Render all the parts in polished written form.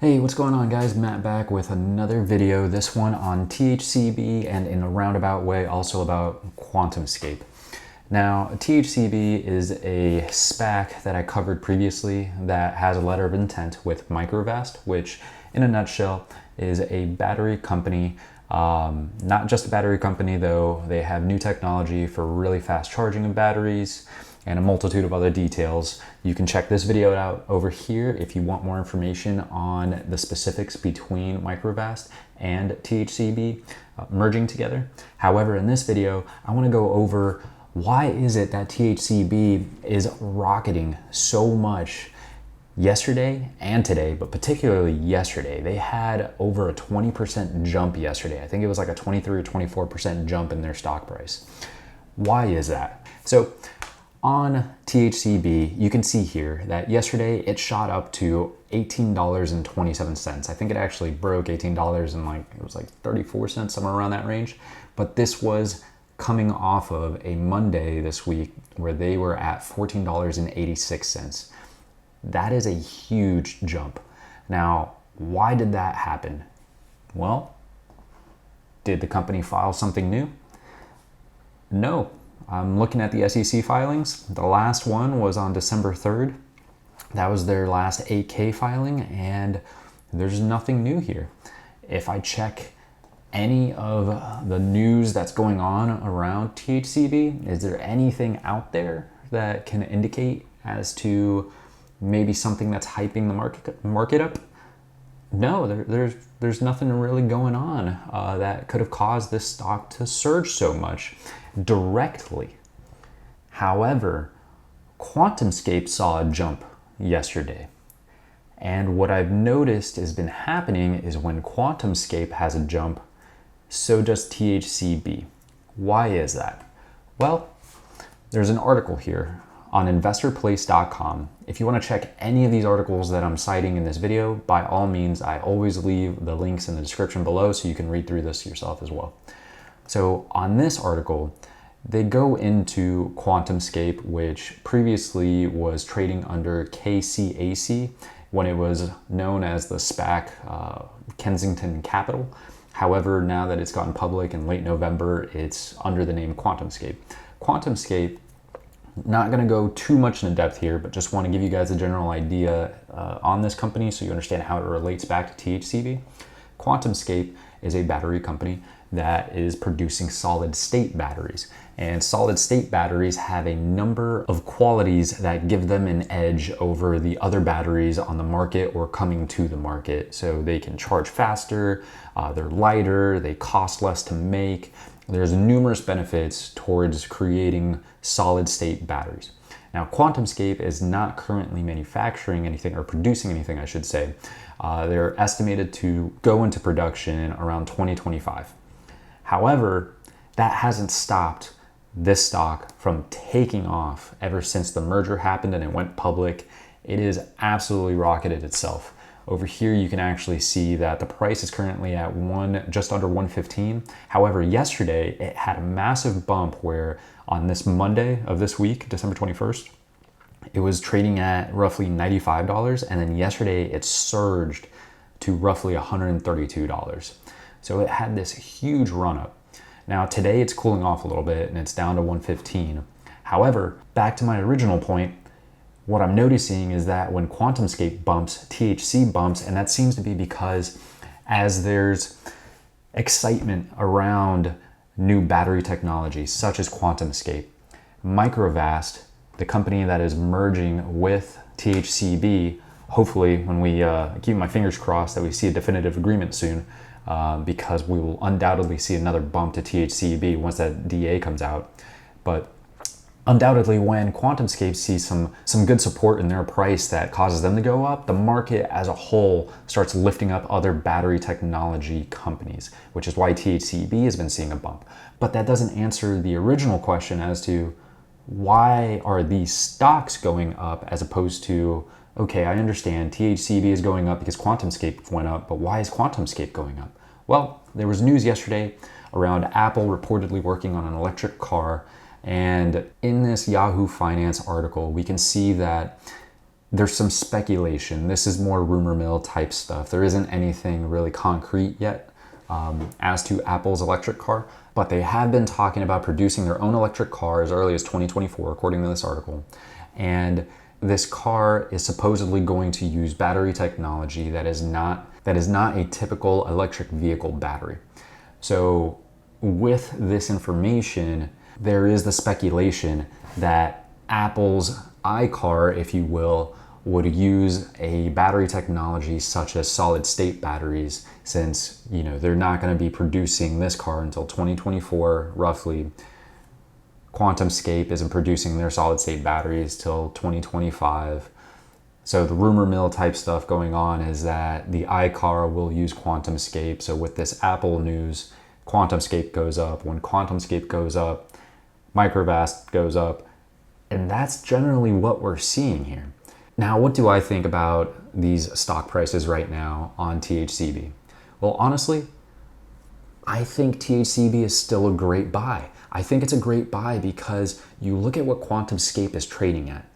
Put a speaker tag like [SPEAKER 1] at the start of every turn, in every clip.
[SPEAKER 1] Hey, what's going on guys? Matt back with another video, this one on THCB and in a roundabout way also about QuantumScape. Now, THCB is a SPAC that I covered previously that has a letter of intent with Microvast, which in a nutshell is a battery company. Not just a battery company though, they have new technology for really fast charging of batteries and a multitude of other details. You can check this video out over here if you want more information on the specifics between Microvast and THCB merging together. However, in this video, I want to go over why is it that THCB is rocketing so much yesterday and today, but particularly yesterday. They had over a 20% jump yesterday. I think it was like a 23 or 24% jump in their stock price. Why is that? So on THCB, you can see here that yesterday it shot up to $18.27. I think it actually broke $18 and it was like 34 cents, somewhere around that range. But this was coming off of a Monday this week where they were at $14.86. That is a huge jump. Now, why did that happen? Well, did the company file something new? No. I'm looking at the SEC filings. The last one was on December 3rd. That was their last 8K filing, and there's nothing new here. If I check any of the news that's going on around THCB, is there anything out there that can indicate as to maybe something that's hyping the market up? No, there's nothing really going on that could have caused this stock to surge so much directly. However, QuantumScape saw a jump yesterday. And what I've noticed has been happening is when QuantumScape has a jump, so does THCB. Why is that? Well, there's an article here on investorplace.com. If you want to check any of these articles that I'm citing in this video, by all means, I always leave the links in the description below so you can read through this yourself as well. So on this article, they go into QuantumScape, which previously was trading under KCAC when it was known as the SPAC Kensington Capital. However, now that it's gotten public in late November, it's under the name QuantumScape. QuantumScape, not going to go too much in depth here, but just want to give you guys a general idea on this company so you understand how it relates back to THCB. QuantumScape is a battery company that is producing solid state batteries. And solid state batteries have a number of qualities that give them an edge over the other batteries on the market or coming to the market. So they can charge faster, they're lighter, they cost less to make. There's numerous benefits towards creating solid state batteries. Now, QuantumScape is not currently manufacturing anything or producing anything, I should say. They're estimated to go into production around 2025. However, that hasn't stopped this stock from taking off ever since the merger happened and it went public. It is absolutely rocketed itself. Over here, you can actually see that the price is currently at just under 115. However, yesterday it had a massive bump where on this Monday of this week, December 21st, it was trading at roughly $95. And then yesterday it surged to roughly $132. So it had this huge run up. Now today it's cooling off a little bit and it's down to 115. However, back to my original point, what I'm noticing is that when QuantumScape bumps, THC bumps, and that seems to be because as there's excitement around new battery technology, such as QuantumScape, Microvast, the company that is merging with THCB, hopefully when we keep my fingers crossed that we see a definitive agreement soon, because we will undoubtedly see another bump to THCB once that DA comes out. But undoubtedly, when QuantumScape sees some good support in their price that causes them to go up, the market as a whole starts lifting up other battery technology companies, which is why THCB has been seeing a bump. But that doesn't answer the original question as to why are these stocks going up as opposed to, okay, I understand THCB is going up because QuantumScape went up, but why is QuantumScape going up? Well, there was news yesterday around Apple reportedly working on an electric car. And in this Yahoo Finance article, we can see that there's some speculation. This is more rumor mill type stuff. There isn't anything really concrete yet as to Apple's electric car, but they have been talking about producing their own electric car as early as 2024, according to this article. And this car is supposedly going to use battery technology that is not a typical electric vehicle battery. So with this information, there is the speculation that Apple's iCar, if you will, would use a battery technology such as solid state batteries, since they're not going to be producing this car until 2024 roughly. QuantumScape isn't producing their solid state batteries till 2025. So the rumor mill type stuff going on is that the iCar will use QuantumScape. So with this Apple news, QuantumScape goes up. When QuantumScape goes up, Microvast goes up. And that's generally what we're seeing here. Now, what do I think about these stock prices right now on THCB? Well, honestly, I think THCB is still a great buy. I think it's a great buy because you look at what QuantumScape is trading at.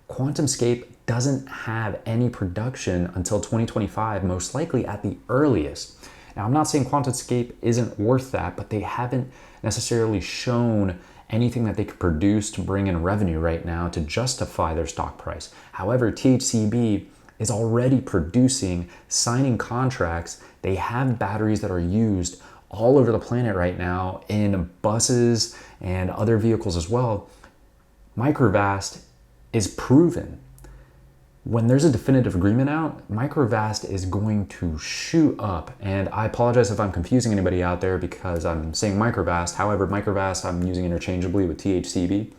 [SPEAKER 1] QuantumScape doesn't have any production until 2025, most likely at the earliest. Now, I'm not saying QuantumScape isn't worth that, but they haven't necessarily shown anything that they could produce to bring in revenue right now to justify their stock price. However, THCB is already producing, signing contracts. They have batteries that are used all over the planet right now in buses and other vehicles as well. Microvast is proven. When there's a definitive agreement out, Microvast is going to shoot up. And I apologize if I'm confusing anybody out there because I'm saying Microvast. However, Microvast I'm using interchangeably with THCB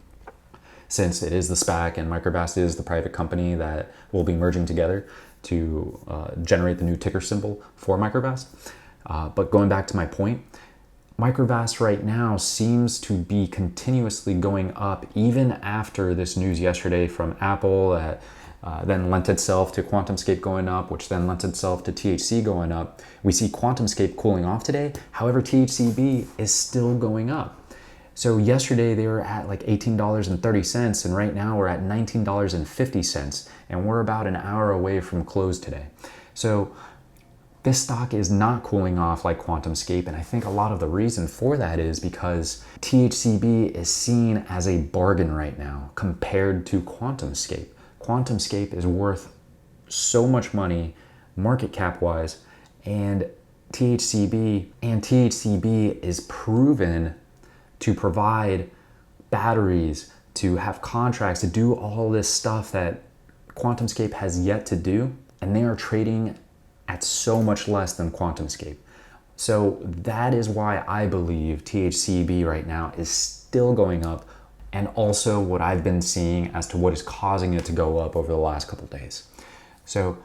[SPEAKER 1] since it is the SPAC and Microvast is the private company that will be merging together to generate the new ticker symbol for Microvast. But going back to my point, Microvast right now seems to be continuously going up even after this news yesterday from Apple that then lent itself to QuantumScape going up, which then lent itself to THC going up. We see QuantumScape cooling off today. However, THCB is still going up. So yesterday they were at like $18.30 and right now we're at $19.50 and we're about an hour away from close today. So this stock is not cooling off like QuantumScape, and I think a lot of the reason for that is because THCB is seen as a bargain right now compared to QuantumScape. QuantumScape is worth so much money market cap wise, and THCB is proven to provide batteries, to have contracts, to do all this stuff that QuantumScape has yet to do, and they are trading at so much less than QuantumScape. So that is why I believe THCB right now is still going up, and also what I've been seeing as to what is causing it to go up over the last couple days. So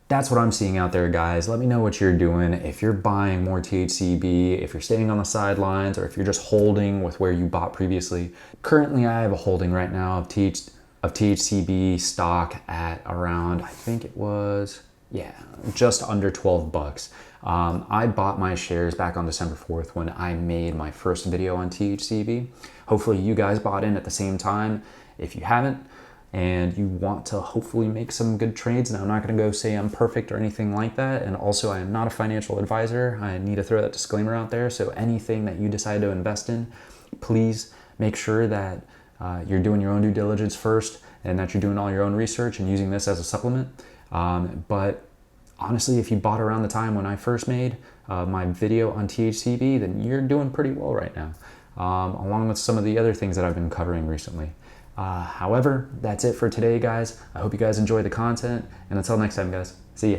[SPEAKER 1] that's what I'm seeing out there, guys. Let me know what you're doing. If you're buying more THCB, if you're staying on the sidelines, or if you're just holding with where you bought previously. Currently, I have a holding right now of THCB stock at around, I think it was, just under 12 bucks. I bought my shares back on December 4th when I made my first video on THCB. Hopefully you guys bought in at the same time. If you haven't and you want to hopefully make some good trades, and I'm not going to go say I'm perfect or anything like that. And also I am not a financial advisor. I need to throw that disclaimer out there. So anything that you decide to invest in, please make sure that you're doing your own due diligence first and that you're doing all your own research and using this as a supplement. But honestly, if you bought around the time when I first made my video on THCB, then you're doing pretty well right now, along with some of the other things that I've been covering recently. However, that's it for today, guys. I hope you guys enjoy the content, and until next time, guys, see ya.